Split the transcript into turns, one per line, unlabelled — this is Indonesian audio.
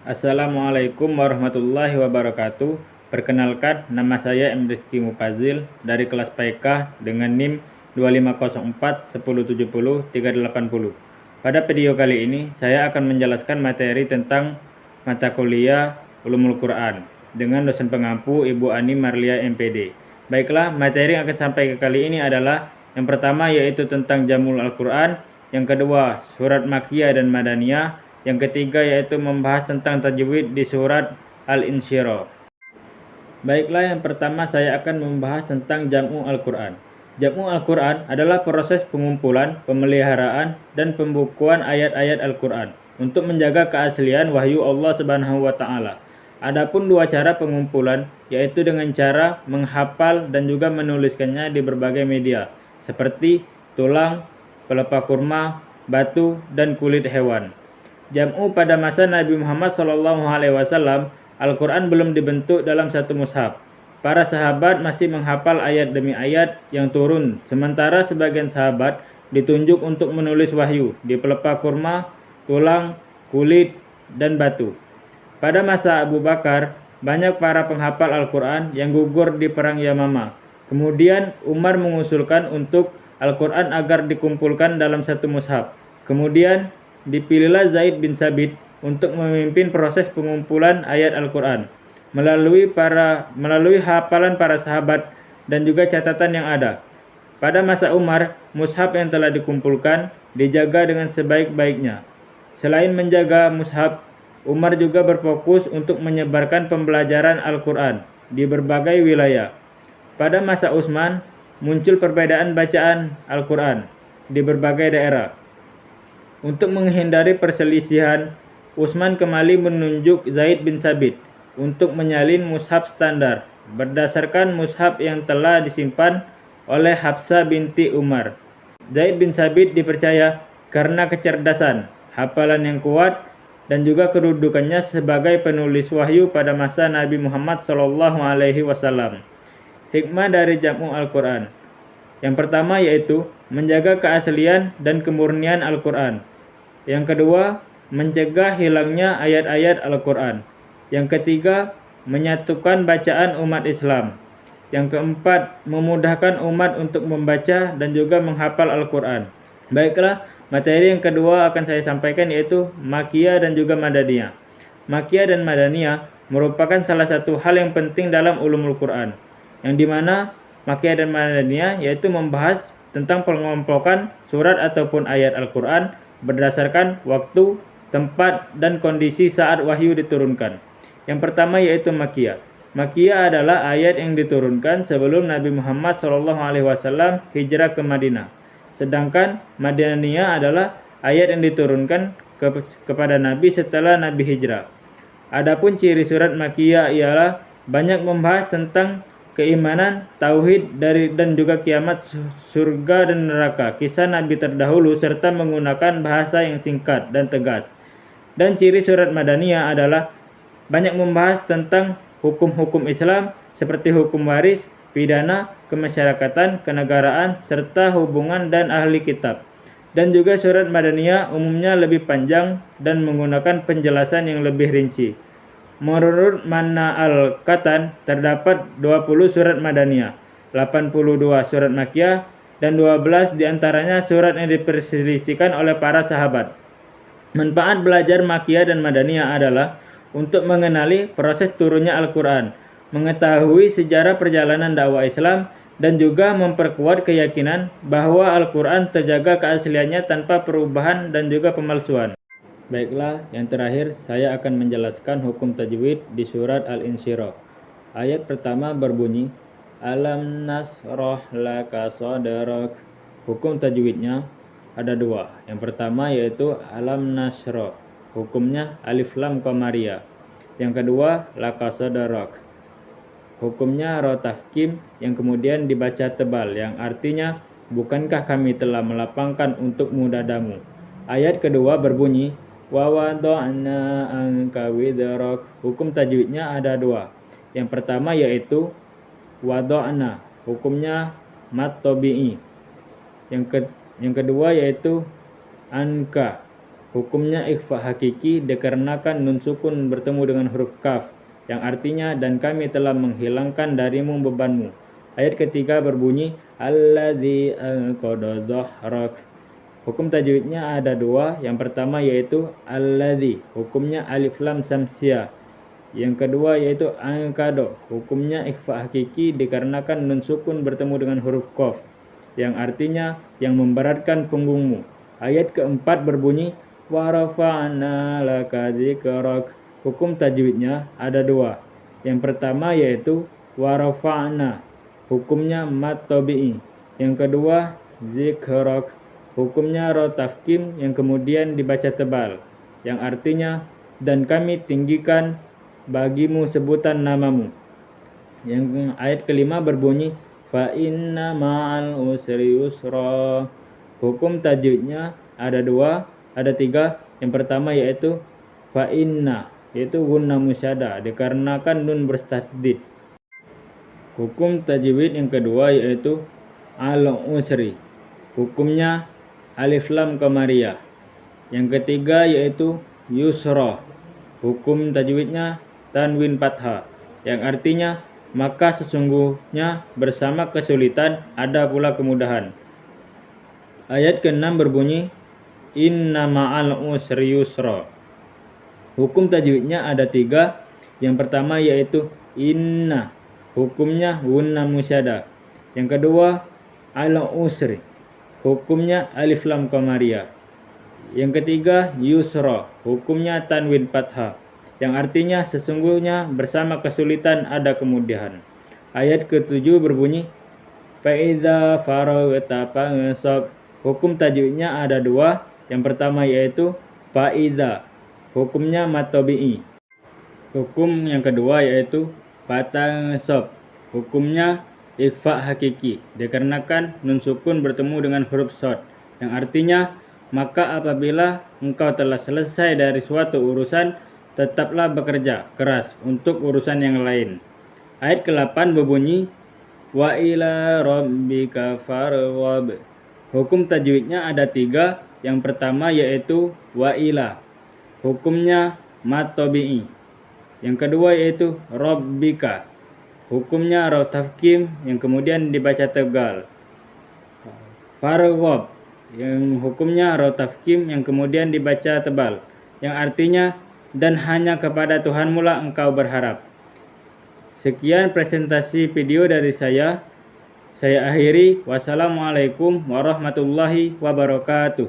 Assalamualaikum warahmatullahi wabarakatuh. Perkenalkan, nama saya M. Rizky Mufazil dari kelas PK dengan NIM 2504 1070 380. Pada video kali ini, saya akan menjelaskan materi tentang mata kuliah Ulumul Quran dengan dosen pengampu Ibu Ani Marlia MPD. Baiklah, materi yang akan sampai kali ini adalah yang pertama yaitu tentang Jamul Al-Quran, yang kedua surat Makkiyah dan Madaniyah, yang ketiga yaitu membahas tentang tajwid di surat Al-Insyirah. Baiklah, yang pertama saya akan membahas tentang Jam'u Al-Quran. Jam'u Al-Quran adalah proses pengumpulan, pemeliharaan, dan pembukuan ayat-ayat Al-Quran untuk menjaga keaslian wahyu Allah Subhanahu wa Ta'ala. Adapun dua cara pengumpulan, yaitu dengan cara menghafal dan juga menuliskannya di berbagai media, seperti tulang, pelepah kurma, batu, dan kulit hewan. Jam'u pada masa Nabi Muhammad SAW, Al-Quran belum dibentuk dalam satu mushaf. Para sahabat masih menghafal ayat demi ayat yang turun, sementara sebagian sahabat ditunjuk untuk menulis wahyu di pelepah kurma, tulang, kulit, dan batu. Pada masa Abu Bakar, banyak para penghafal Al-Quran yang gugur di Perang Yamamah. Kemudian Umar mengusulkan untuk Al-Quran agar dikumpulkan dalam satu mushaf. Kemudian dipilihlah Zaid bin Sabit untuk memimpin proses pengumpulan ayat Al-Quran melalui hafalan para sahabat dan juga catatan yang ada. Pada masa Umar, mushaf yang telah dikumpulkan dijaga dengan sebaik-baiknya. Selain menjaga mushaf, Umar juga berfokus untuk menyebarkan pembelajaran Al-Quran di berbagai wilayah. Pada masa Utsman, muncul perbedaan bacaan Al-Quran di berbagai daerah. Untuk menghindari perselisihan, Utsman kembali menunjuk Zaid bin Sabit untuk menyalin mushaf standar berdasarkan mushaf yang telah disimpan oleh Hafsah binti Umar. Zaid bin Sabit dipercaya karena kecerdasan, hafalan yang kuat, dan juga kedudukannya sebagai penulis wahyu pada masa Nabi Muhammad SAW. Hikmah dari Jam'u Al-Quran. Yang pertama yaitu menjaga keaslian dan kemurnian Al-Quran. Yang kedua, mencegah hilangnya ayat-ayat Al-Quran. Yang ketiga, menyatukan bacaan umat Islam. Yang keempat, memudahkan umat untuk membaca dan juga menghafal Al-Quran. Baiklah, materi yang kedua akan saya sampaikan yaitu Makkiyah dan juga Madaniyah. Makkiyah dan Madaniyah merupakan salah satu hal yang penting dalam ulumul Quran, yang dimana Makkiyah dan Madaniyah yaitu membahas tentang pengompokan surat ataupun ayat Al-Quran berdasarkan waktu, tempat, dan kondisi saat wahyu diturunkan. Yang pertama yaitu Makkiyah. Makkiyah adalah ayat yang diturunkan sebelum Nabi Muhammad SAW hijrah ke Madinah. Sedangkan Madaniyah adalah ayat yang diturunkan kepada Nabi setelah Nabi hijrah. Adapun ciri surat Makkiyah ialah banyak membahas tentang keimanan, tauhid dan juga kiamat, surga dan neraka, kisah nabi terdahulu, serta menggunakan bahasa yang singkat dan tegas. Dan ciri surat Madaniyah adalah banyak membahas tentang hukum-hukum Islam seperti hukum waris, pidana, kemasyarakatan, kenegaraan, serta hubungan dan ahli kitab. Dan juga surat Madaniyah umumnya lebih panjang dan menggunakan penjelasan yang lebih rinci. Menurut Manna Al-Katan, terdapat 20 surat Madaniyah, 82 surat Makkiyah, dan 12 diantaranya surat yang diperselisihkan oleh para sahabat. Manfaat belajar Makkiyah dan Madaniyah adalah untuk mengenali proses turunnya Al-Quran, mengetahui sejarah perjalanan dakwah Islam, dan juga memperkuat keyakinan bahwa Al-Quran terjaga keasliannya tanpa perubahan dan juga pemalsuan. Baiklah, yang terakhir saya akan menjelaskan hukum tajwid di surat Al-Insyirah. Ayat pertama berbunyi, Alam nasroh laka sadrak. Hukum tajwidnya ada dua. Yang pertama yaitu Alam nasroh. Hukumnya alif lam qamariyah. Yang kedua laka sadrak. Hukumnya ro tafkim yang kemudian dibaca tebal, yang artinya bukankah kami telah melapangkan untukmu dadamu. Ayat kedua berbunyi, wa wada'na anka widrak. Hukum tajwidnya ada dua. Yang pertama yaitu wada'na, hukumnya mat tabi'i. Yang kedua yaitu anka, Hukumnya ikhfa hakiki dikarenakan nun sukun bertemu dengan huruf kaf, yang artinya dan kami telah menghilangkan darimu bebanmu. Ayat ketiga berbunyi alladzi anqadha dhahrak. Hukum tajwidnya ada dua. Yang pertama yaitu alladzi, hukumnya alif lam samsiah. Yang kedua yaitu anqadha, hukumnya ikhfa hakiki dikarenakan nun sukun bertemu dengan huruf qaf, yang artinya yang memberatkan punggungmu. Ayat keempat berbunyi wa rafa'na laka dzikrak. Hukum tajwidnya ada dua. Yang pertama yaitu wa rafa'na, hukumnya mad tabi'i. Yang kedua dzikrak, hukumnya ra tafkhim yang kemudian dibaca tebal, yang artinya dan kami tinggikan bagimu sebutan namamu. Yang ayat kelima berbunyi fa inna ma'al usri yusra. Hukum tajwidnya ada dua, ada tiga. Yang pertama yaitu fa inna, yaitu gunna musyadda dikarenakan nun bertasydid. Hukum tajwid yang kedua yaitu al usri, hukumnya alif lam qamariyah. Yang ketiga yaitu yusra, hukum tajwidnya tanwin fathah, yang artinya maka sesungguhnya bersama kesulitan ada pula kemudahan. Ayat ke-6 berbunyi inna ma'al usri yusra. Hukum tajwidnya ada tiga. Yang pertama yaitu inna, hukumnya gunna musyadda. Yang kedua al usri, hukumnya alif lam qamariyah. Yang ketiga yusra, hukumnya tanwin fathah, yang artinya sesungguhnya bersama kesulitan ada kemudahan. Ayat ke-7 berbunyi fa idza faraghta fansab. Hukum tajwidnya ada dua. Yang pertama yaitu fa idza, hukumnya mad tabi'i. Hukum yang kedua yaitu fansab, hukumnya ikhfa hakiki dikarenakan nun sukun bertemu dengan huruf shad, yang artinya maka apabila engkau telah selesai dari suatu urusan, tetaplah bekerja keras untuk urusan yang lain. Ayat ke-8 berbunyi wa ila rabbika farghab. Hukum tajwidnya ada tiga. Yang pertama yaitu wa ila, hukumnya mad tabi'i. Yang kedua yaitu rabbika, hukumnya ra tafkhim yang kemudian dibaca tegal. Farghab, yang hukumnya ra tafkhim yang kemudian dibaca tebal, yang artinya dan hanya kepada Tuhanmu lah engkau berharap. Sekian presentasi video dari saya akhiri. Wassalamualaikum warahmatullahi wabarakatuh.